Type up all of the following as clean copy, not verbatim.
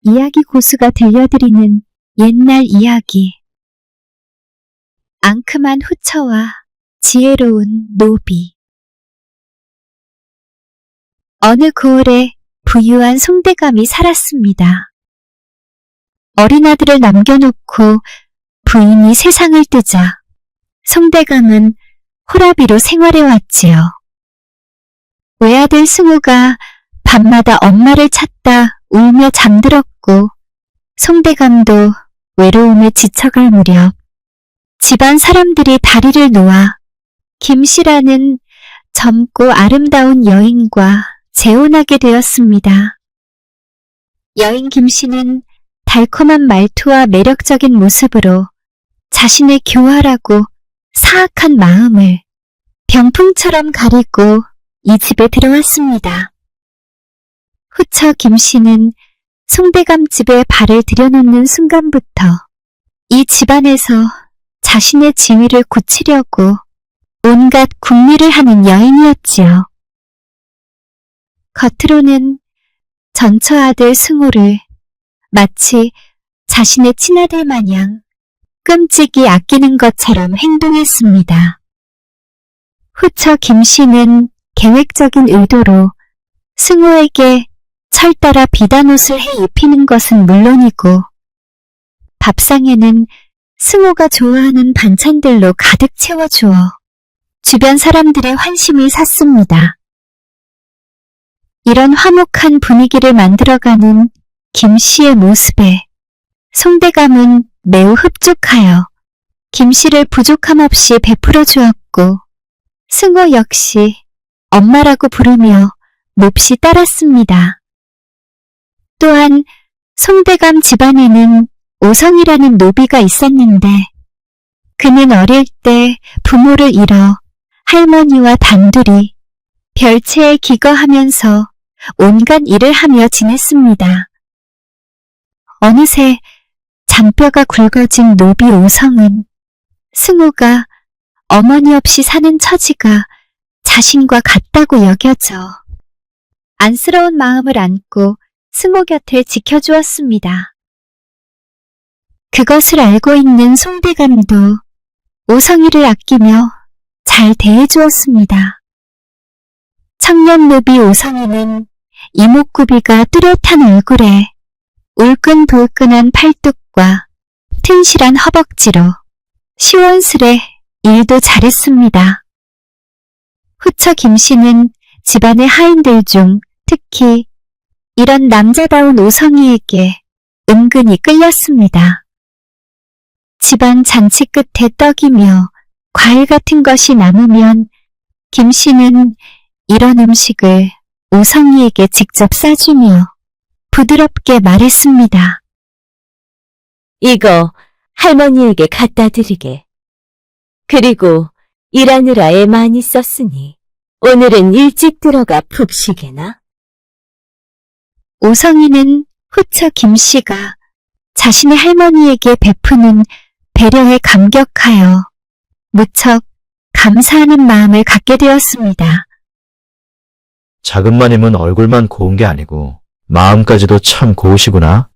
이야기 고수가 들려드리는 옛날 이야기. 앙큼한 후처와 지혜로운 노비. 어느 고을에 부유한 송대감이 살았습니다. 어린 아들을 남겨놓고 부인이 세상을 뜨자 송대감은 호라비로 생활해왔지요. 외아들 승우가 밤마다 엄마를 찾다 울며 잠들었고 송대감도 외로움에 지쳐갈 무렵 집안 사람들이 다리를 놓아 김씨라는 젊고 아름다운 여인과 재혼하게 되었습니다. 여인 김씨는 달콤한 말투와 매력적인 모습으로 자신의 교활하고 사악한 마음을 병풍처럼 가리고 이 집에 들어왔습니다. 후처 김씨는 송대감 집에 발을 들여놓는 순간부터 이 집안에서 자신의 지위를 굳히려고 온갖 궁리를 하는 여인이었지요. 겉으로는 전처 아들 승우를 마치 자신의 친아들 마냥 끔찍이 아끼는 것처럼 행동했습니다. 후처 김씨는 계획적인 의도로 승우에게 철따라 비단옷을 해 입히는 것은 물론이고 밥상에는 승우가 좋아하는 반찬들로 가득 채워주어 주변 사람들의 환심을 샀습니다. 이런 화목한 분위기를 만들어가는 김씨의 모습에 송대감은 매우 흡족하여 김씨를 부족함 없이 베풀어 주었고 승우 역시 엄마라고 부르며 몹시 따랐습니다. 또한 송대감 집안에는 오성이라는 노비가 있었는데 그는 어릴 때 부모를 잃어 할머니와 단둘이 별채에 기거하면서 온갖 일을 하며 지냈습니다. 어느새 잔뼈가 굵어진 노비 오성은 승우가 어머니 없이 사는 처지가 자신과 같다고 여겨져 안쓰러운 마음을 안고 승우 곁을 지켜주었습니다. 그것을 알고 있는 송대감도 오성이를 아끼며 잘 대해주었습니다. 청년 노비 오성이는 이목구비가 뚜렷한 얼굴에 울끈불끈한 팔뚝과 튼실한 허벅지로 시원스레 일도 잘했습니다. 후처 김씨는 집안의 하인들 중 특히 이런 남자다운 오성이에게 은근히 끌렸습니다. 집안 잔치 끝에 떡이며 과일 같은 것이 남으면 김씨는 이런 음식을 오성이에게 직접 싸주며 부드럽게 말했습니다. 이거 할머니에게 갖다 드리게. 그리고 일하느라 애 많이 썼으니 오늘은 일찍 들어가 푹 쉬게나. 오성이는 후처 김씨가 자신의 할머니에게 베푸는 배려에 감격하여 무척 감사하는 마음을 갖게 되었습니다. 작은 마님은 얼굴만 고운 게 아니고 마음까지도 참 고우시구나.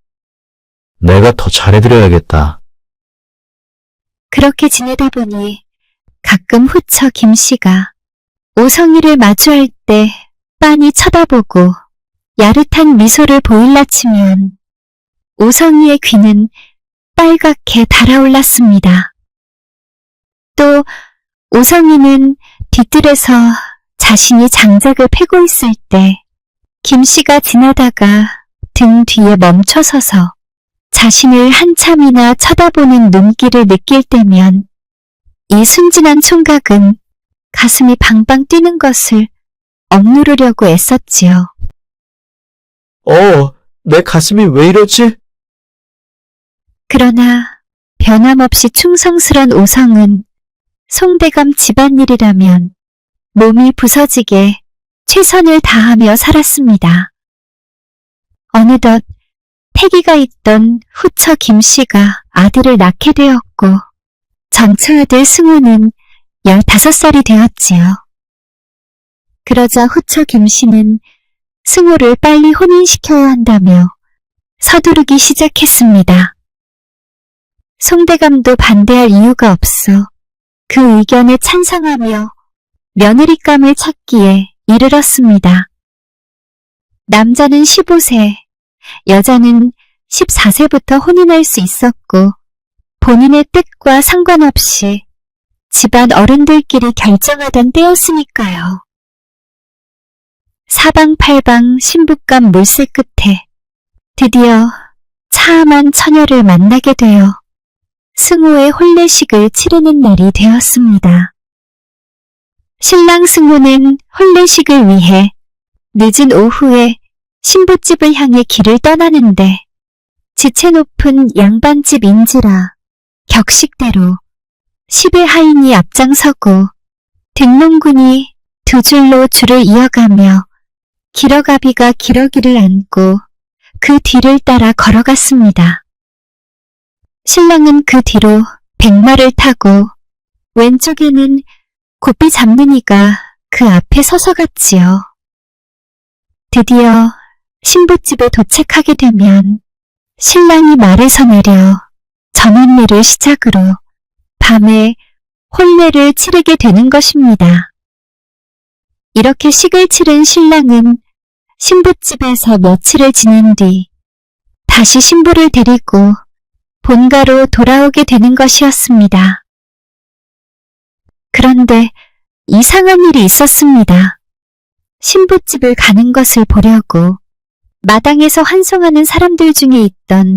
내가 더 잘해드려야겠다. 그렇게 지내다 보니 가끔 후처 김씨가 오성이를 마주할 때 빤히 쳐다보고 야릇한 미소를 보일라 치면 오성이의 귀는 빨갛게 달아올랐습니다. 또 오성이는 뒤뜰에서 자신이 장작을 패고 있을 때 김씨가 지나다가 등 뒤에 멈춰서서 자신을 한참이나 쳐다보는 눈길을 느낄 때면 이 순진한 총각은 가슴이 방방 뛰는 것을 억누르려고 애썼지요. 내 가슴이 왜 이러지? 그러나 변함없이 충성스런 오성은 송대감 집안일이라면 몸이 부서지게 최선을 다하며 살았습니다. 어느덧 태기가 있던 후처 김씨가 아들을 낳게 되었고 전처 아들 승우는 15살이 되었지요. 그러자 후처 김씨는 승우를 빨리 혼인시켜야 한다며 서두르기 시작했습니다. 송대감도 반대할 이유가 없어 그 의견에 찬성하며 며느리감을 찾기에 이르렀습니다. 남자는 15세, 여자는 14세부터 혼인할 수 있었고 본인의 뜻과 상관없이 집안 어른들끼리 결정하던 때였으니까요. 사방팔방 신부감 물새 끝에 드디어 차암한 처녀를 만나게 되어 승호의 혼례식을 치르는 날이 되었습니다. 신랑 승호는 혼례식을 위해 늦은 오후에 신부집을 향해 길을 떠나는데 지체 높은 양반집인지라 격식대로 10의 하인이 앞장서고 등농군이 두 줄로 줄을 이어가며 기러가비가 기러기를 안고 그 뒤를 따라 걸어갔습니다. 신랑은 그 뒤로 백마를 타고 왼쪽에는 곱비 잡는 이가 그 앞에 서서 갔지요. 드디어 신부집에 도착하게 되면 신랑이 말에서 내려 전원례를 시작으로 밤에 혼례를 치르게 되는 것입니다. 이렇게 식을 치른 신랑은 신부집에서 며칠을 지낸 뒤 다시 신부를 데리고 본가로 돌아오게 되는 것이었습니다. 그런데 이상한 일이 있었습니다. 신부집을 가는 것을 보려고 마당에서 환송하는 사람들 중에 있던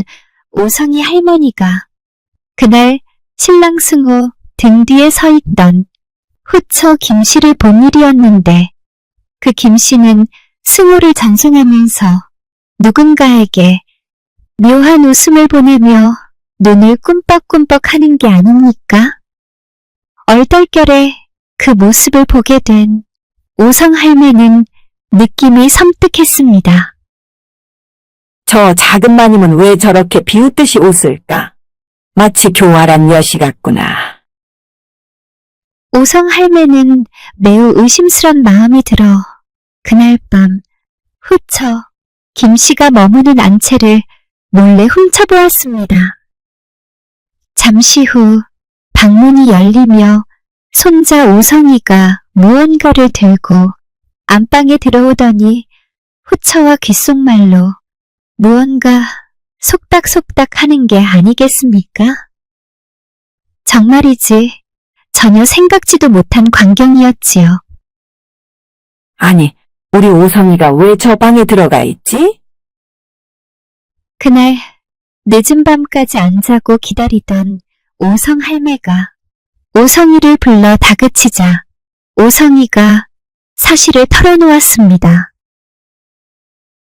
오성이 할머니가 그날 신랑 승호 등 뒤에 서 있던 후처 김씨를 본 일이었는데 그 김씨는 승호를 전송하면서 누군가에게 묘한 웃음을 보내며 눈을 꿈뻑꿈뻑 하는 게 아닙니까? 얼떨결에 그 모습을 보게 된 오성 할매는 느낌이 섬뜩했습니다. 저 작은 마님은 왜 저렇게 비웃듯이 웃을까? 마치 교활한 여시 같구나. 오성 할매는 매우 의심스런 마음이 들어 그날 밤 후처 김씨가 머무는 안채를 몰래 훔쳐보았습니다. 잠시 후 방문이 열리며 손자 오성이가 무언가를 들고 안방에 들어오더니 후처와 귓속말로 무언가 속닥속닥 하는 게 아니겠습니까? 정말이지 전혀 생각지도 못한 광경이었지요. 아니, 우리 오성이가 왜 저 방에 들어가 있지? 그날 늦은 밤까지 안 자고 기다리던 오성 할매가 오성이를 불러 다그치자 오성이가 사실을 털어놓았습니다.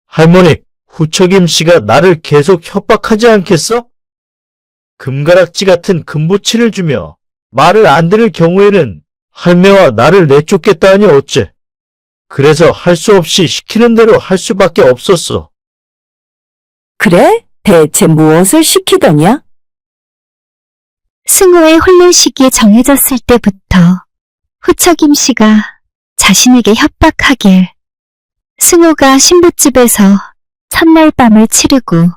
할머니, 후처김 씨가 나를 계속 협박하지 않겠어? 금가락지 같은 금부치를 주며 말을 안 들을 경우에는 할매와 나를 내쫓겠다 하니 어째? 그래서 할 수 없이 시키는 대로 할 수밖에 없었어. 그래? 대체 무엇을 시키더냐? 승호의 혼례식이 정해졌을 때부터 후처 김씨가 자신에게 협박하길 승호가 신부집에서 첫날 밤을 치르고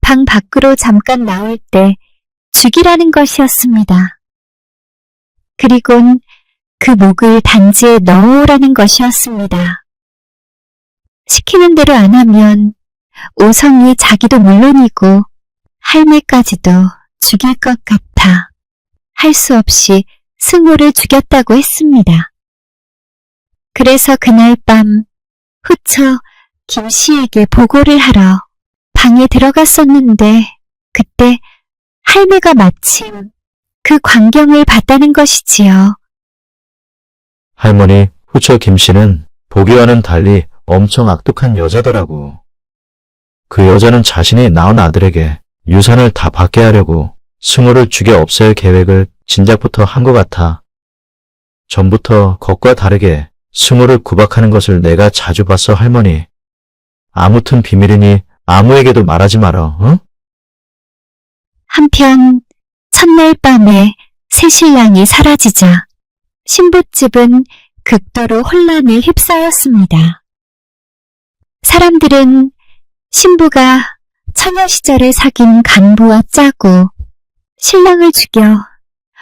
방 밖으로 잠깐 나올 때 죽이라는 것이었습니다. 그리곤 그 목을 단지에 넣어오라는 것이었습니다. 시키는 대로 안 하면 오성이 자기도 물론이고 할매까지도 죽일 것 같아 할 수 없이 승호를 죽였다고 했습니다. 그래서 그날 밤 후처 김씨에게 보고를 하러 방에 들어갔었는데 그때 할매가 마침 그 광경을 봤다는 것이지요. 할머니, 후처 김 씨는 보기와는 달리 엄청 악독한 여자더라고. 그 여자는 자신이 낳은 아들에게 유산을 다 받게 하려고 승호를 죽여 없앨 계획을 진작부터 한 것 같아. 전부터 것과 다르게 승호를 구박하는 것을 내가 자주 봤어, 할머니. 아무튼 비밀이니 아무에게도 말하지 마라, 응? 한편 첫날 밤에 새신랑이 사라지자 신부집은 극도로 혼란에 휩싸였습니다. 사람들은 신부가 처녀 시절에 사귄 간부와 짜고 신랑을 죽여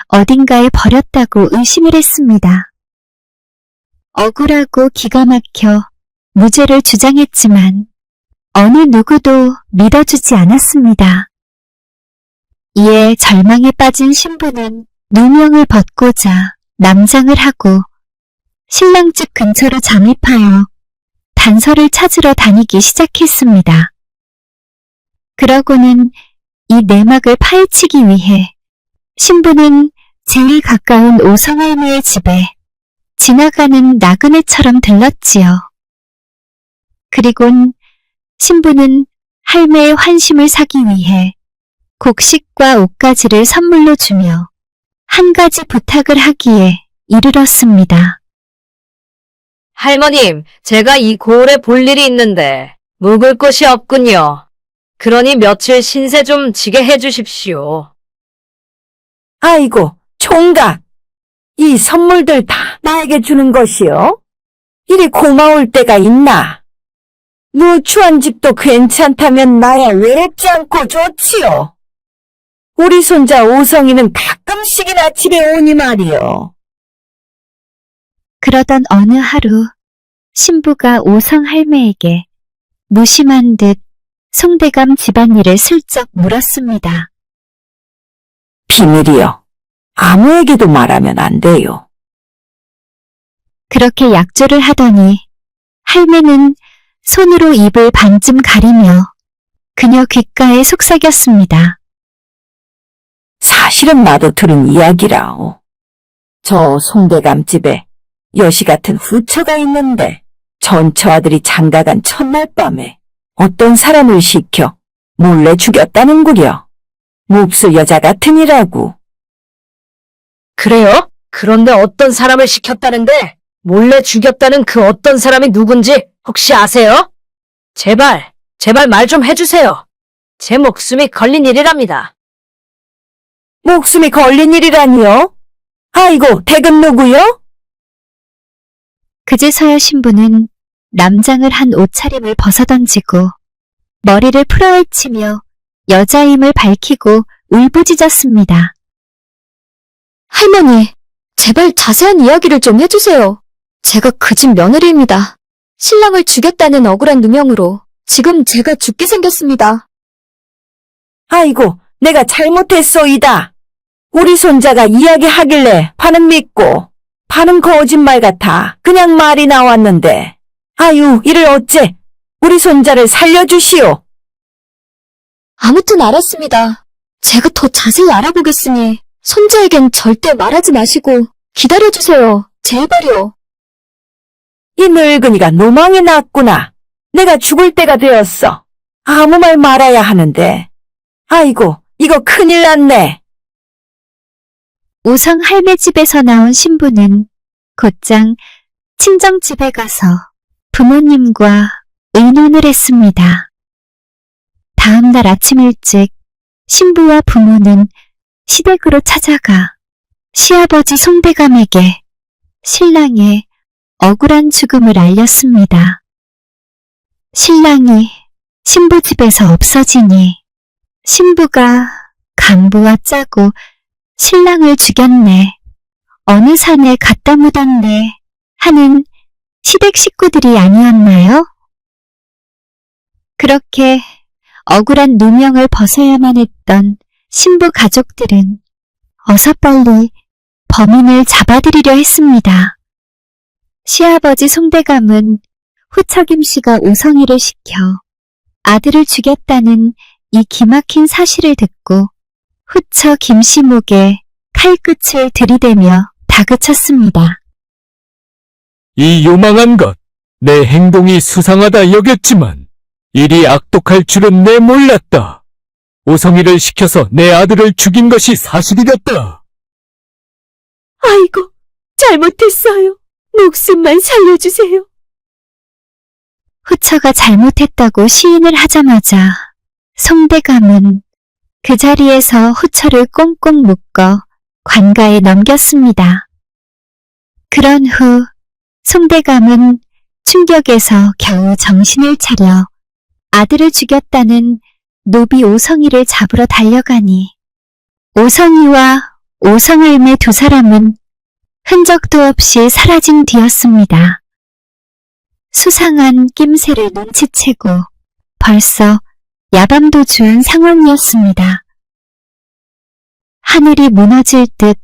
어딘가에 버렸다고 의심을 했습니다. 억울하고 기가 막혀 무죄를 주장했지만 어느 누구도 믿어주지 않았습니다. 이에 절망에 빠진 신부는 누명을 벗고자 남장을 하고 신랑 집 근처로 잠입하여 단서를 찾으러 다니기 시작했습니다. 그러고는 이 내막을 파헤치기 위해 신부는 제일 가까운 오성할매의 집에 지나가는 나그네처럼 들렀지요. 그리곤 신부는 할매의 환심을 사기 위해 곡식과 옷가지를 선물로 주며 한 가지 부탁을 하기에 이르렀습니다. 할머님, 제가 이 고을에 볼 일이 있는데 묵을 곳이 없군요. 그러니 며칠 신세 좀 지게 해주십시오. 아이고, 총각. 이 선물들 다 나에게 주는 것이요? 이리 고마울 때가 있나? 누추한 집도 괜찮다면 나야 외롭지 않고 좋지요. 우리 손자 오성이는 가끔씩이나 집에 오니 말이요. 그러던 어느 하루 신부가 오성 할매에게 무심한 듯 송대감 집안일을 슬쩍 물었습니다. 비밀이요. 아무에게도 말하면 안 돼요. 그렇게 약조를 하더니 할매는 손으로 입을 반쯤 가리며 그녀 귓가에 속삭였습니다. 사실은 나도 들은 이야기라오. 저 송대감 집에 여시 같은 후처가 있는데 전처 아들이 장가간 첫날 밤에 어떤 사람을 시켜 몰래 죽였다는구려. 몹쓸 여자 같으니라고. 그래요? 그런데 어떤 사람을 시켰다는데 몰래 죽였다는 그 어떤 사람이 누군지 혹시 아세요? 제발 말 좀 해주세요. 제 목숨이 걸린 일이랍니다. 목숨이 걸린 일이라니요? 아이고, 댁은 누구요? 그제서야 신부는 남장을 한 옷차림을 벗어던지고 머리를 풀어헤치며 여자임을 밝히고 울부짖었습니다. 할머니, 제발 자세한 이야기를 좀 해주세요. 제가 그 집 며느리입니다. 신랑을 죽였다는 억울한 누명으로 지금 제가 죽게 생겼습니다. 아이고, 내가 잘못했소이다. 우리 손자가 이야기하길래 반은 믿고 반은 거짓말 같아 그냥 말이 나왔는데 아유, 이를 어째 우리 손자를 살려주시오. 아무튼 알았습니다. 제가 더 자세히 알아보겠으니 손자에겐 절대 말하지 마시고 기다려주세요. 제발요. 이 늙은이가 노망이 났구나. 내가 죽을 때가 되었어. 아무 말 말아야 하는데. 아이고, 이거 큰일 났네. 오성 할매 집에서 나온 신부는 곧장 친정집에 가서 부모님과 의논을 했습니다. 다음 날 아침 일찍 신부와 부모는 시댁으로 찾아가 시아버지 송대감에게 신랑의 억울한 죽음을 알렸습니다. 신랑이 신부 집에서 없어지니 신부가 간부와 짜고 신랑을 죽였네, 어느 산에 갖다 묻었네 하는 시댁 식구들이 아니었나요? 그렇게 억울한 누명을 벗어야만 했던 신부 가족들은 어서 빨리 범인을 잡아들이려 했습니다. 시아버지 송대감은 후처김 씨가 오성이를 시켜 아들을 죽였다는 이 기막힌 사실을 듣고 후처 김씨 목에 칼끝을 들이대며 다그쳤습니다. 이 요망한 것, 내 행동이 수상하다 여겼지만 일이 악독할 줄은 내 몰랐다. 오성이를 시켜서 내 아들을 죽인 것이 사실이었다. 아이고, 잘못했어요. 목숨만 살려주세요. 후처가 잘못했다고 시인을 하자마자 송대감은 그 자리에서 후처를 꽁꽁 묶어 관가에 넘겼습니다. 그런 후 송대감은 충격에서 겨우 정신을 차려 아들을 죽였다는 노비 오성이를 잡으러 달려가니 오성이와 오성할매 두 사람은 흔적도 없이 사라진 뒤였습니다. 수상한 낌새를 눈치채고 벌써 야밤도주한 상황이었습니다. 하늘이 무너질 듯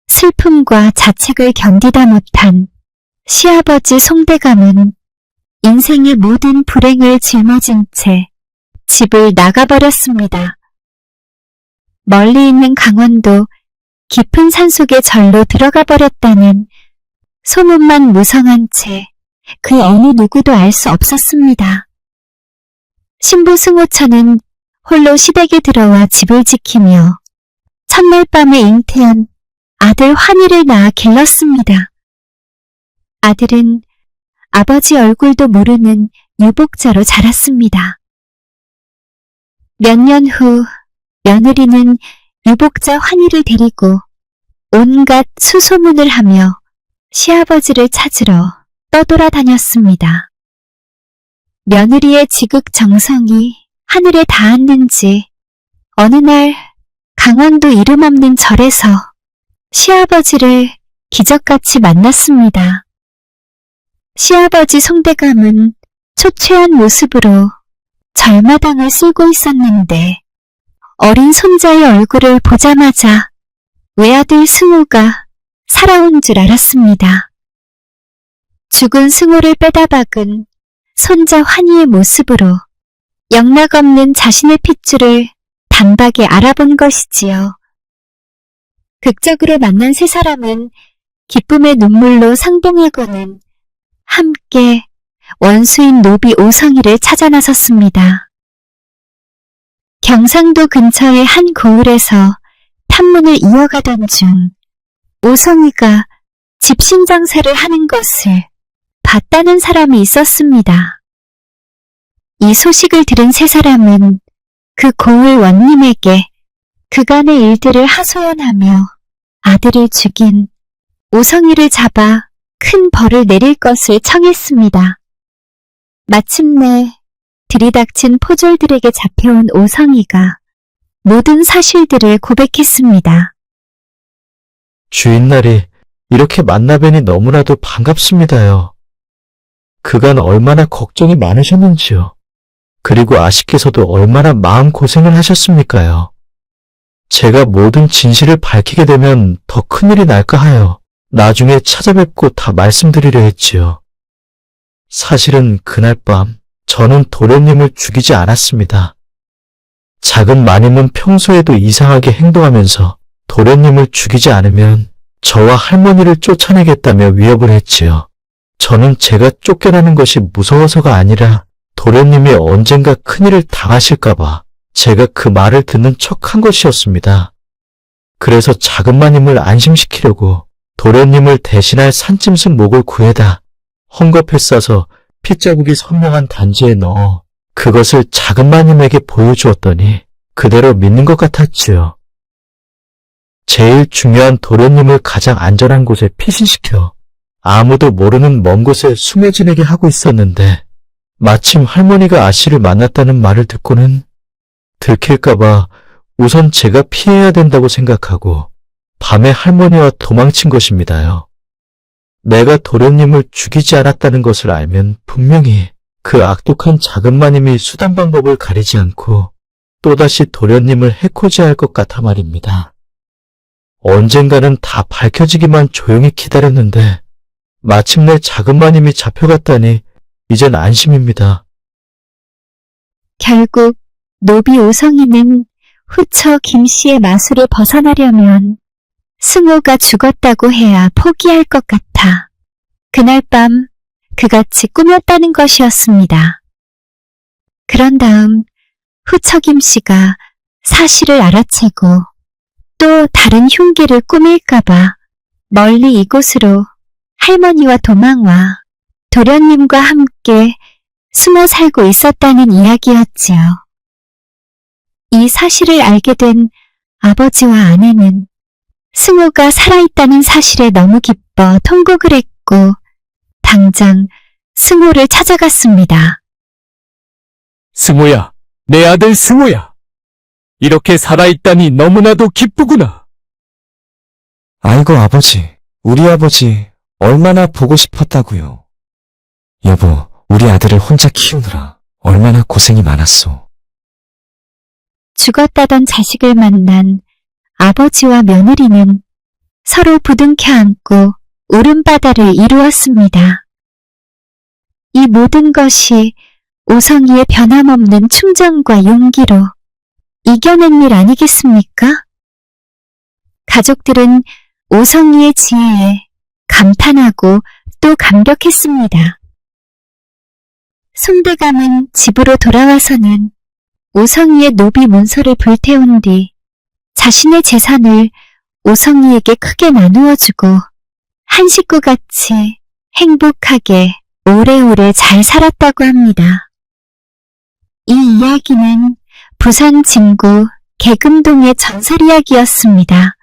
슬픔과 자책을 견디다 못한 시아버지 송대감은 인생의 모든 불행을 짊어진 채 집을 나가버렸습니다. 멀리 있는 강원도 깊은 산속의 절로 들어가 버렸다는 소문만 무성한 채 그 어느 누구도 알 수 없었습니다. 신부 승호천은 홀로 시댁에 들어와 집을 지키며 첫날 밤에 잉태한 아들 환희를 낳아 길렀습니다. 아들은 아버지 얼굴도 모르는 유복자로 자랐습니다. 몇 년 후 며느리는 유복자 환희를 데리고 온갖 수소문을 하며 시아버지를 찾으러 떠돌아다녔습니다. 며느리의 지극정성이 하늘에 닿았는지 어느 날 강원도 이름 없는 절에서 시아버지를 기적같이 만났습니다. 시아버지 송대감은 초췌한 모습으로 절마당을 쓸고 있었는데 어린 손자의 얼굴을 보자마자 외아들 승우가 살아온 줄 알았습니다. 죽은 승우를 빼다 박은 손자 환희의 모습으로 영락없는 자신의 핏줄을 단박에 알아본 것이지요. 극적으로 만난 세 사람은 기쁨의 눈물로 상봉하고는 함께 원수인 노비 오성이를 찾아 나섰습니다. 경상도 근처의 한 고을에서 탐문을 이어가던 중 오성이가 집신장사를 하는 것을 봤다는 사람이 있었습니다. 이 소식을 들은 세 사람은 그 고을 원님에게 그간의 일들을 하소연하며 아들을 죽인 오성이를 잡아 큰 벌을 내릴 것을 청했습니다. 마침내 들이닥친 포졸들에게 잡혀온 오성이가 모든 사실들을 고백했습니다. 주인날이 이렇게 만나뵈니 너무나도 반갑습니다요. 그간 얼마나 걱정이 많으셨는지요. 그리고 아씨께서도 얼마나 마음고생을 하셨습니까요. 제가 모든 진실을 밝히게 되면 더 큰일이 날까 하여 나중에 찾아뵙고 다 말씀드리려 했지요. 사실은 그날 밤 저는 도련님을 죽이지 않았습니다. 작은 마님은 평소에도 이상하게 행동하면서 도련님을 죽이지 않으면 저와 할머니를 쫓아내겠다며 위협을 했지요. 저는 제가 쫓겨나는 것이 무서워서가 아니라 도련님이 언젠가 큰일을 당하실까봐 제가 그 말을 듣는 척한 것이었습니다. 그래서 작은 마님을 안심시키려고 도련님을 대신할 산짐승 목을 구해다 헝겊에 싸서 핏자국이 선명한 단지에 넣어 그것을 작은 마님에게 보여주었더니 그대로 믿는 것 같았지요. 제일 중요한 도련님을 가장 안전한 곳에 피신시켜 아무도 모르는 먼 곳에 숨어 지내게 하고 있었는데 마침 할머니가 아씨를 만났다는 말을 듣고는 들킬까봐 우선 제가 피해야 된다고 생각하고 밤에 할머니와 도망친 것입니다요. 내가 도련님을 죽이지 않았다는 것을 알면 분명히 그 악독한 작은 마님이 수단 방법을 가리지 않고 또다시 도련님을 해코지할 것 같아 말입니다. 언젠가는 다 밝혀지기만 조용히 기다렸는데 마침내 작은 마님이 잡혀갔다니 이젠 안심입니다. 결국 노비 오성이는 후처 김씨의 마술을 벗어나려면 승호가 죽었다고 해야 포기할 것 같아 그날 밤 그같이 꾸몄다는 것이었습니다. 그런 다음 후처 김씨가 사실을 알아채고 또 다른 흉기를 꾸밀까봐 멀리 이곳으로 할머니와 도망와 도련님과 함께 숨어 살고 있었다는 이야기였지요. 이 사실을 알게 된 아버지와 아내는 승호가 살아있다는 사실에 너무 기뻐 통곡을 했고 당장 승호를 찾아갔습니다. 승호야, 내 아들 승호야. 이렇게 살아있다니 너무나도 기쁘구나. 아이고, 아버지. 우리 아버지 얼마나 보고 싶었다고요. 여보, 우리 아들을 혼자 키우느라 얼마나 고생이 많았소. 죽었다던 자식을 만난 아버지와 며느리는 서로 부둥켜 안고 울음바다를 이루었습니다. 이 모든 것이 오성이의 변함없는 충정과 용기로 이겨낸 일 아니겠습니까? 가족들은 오성이의 지혜에 감탄하고 또 감격했습니다. 송대감은 집으로 돌아와서는 오성이의 노비 문서를 불태운 뒤 자신의 재산을 오성이에게 크게 나누어주고 한 식구같이 행복하게 오래오래 잘 살았다고 합니다. 이 이야기는 부산 진구 계금동의 전설 이야기였습니다.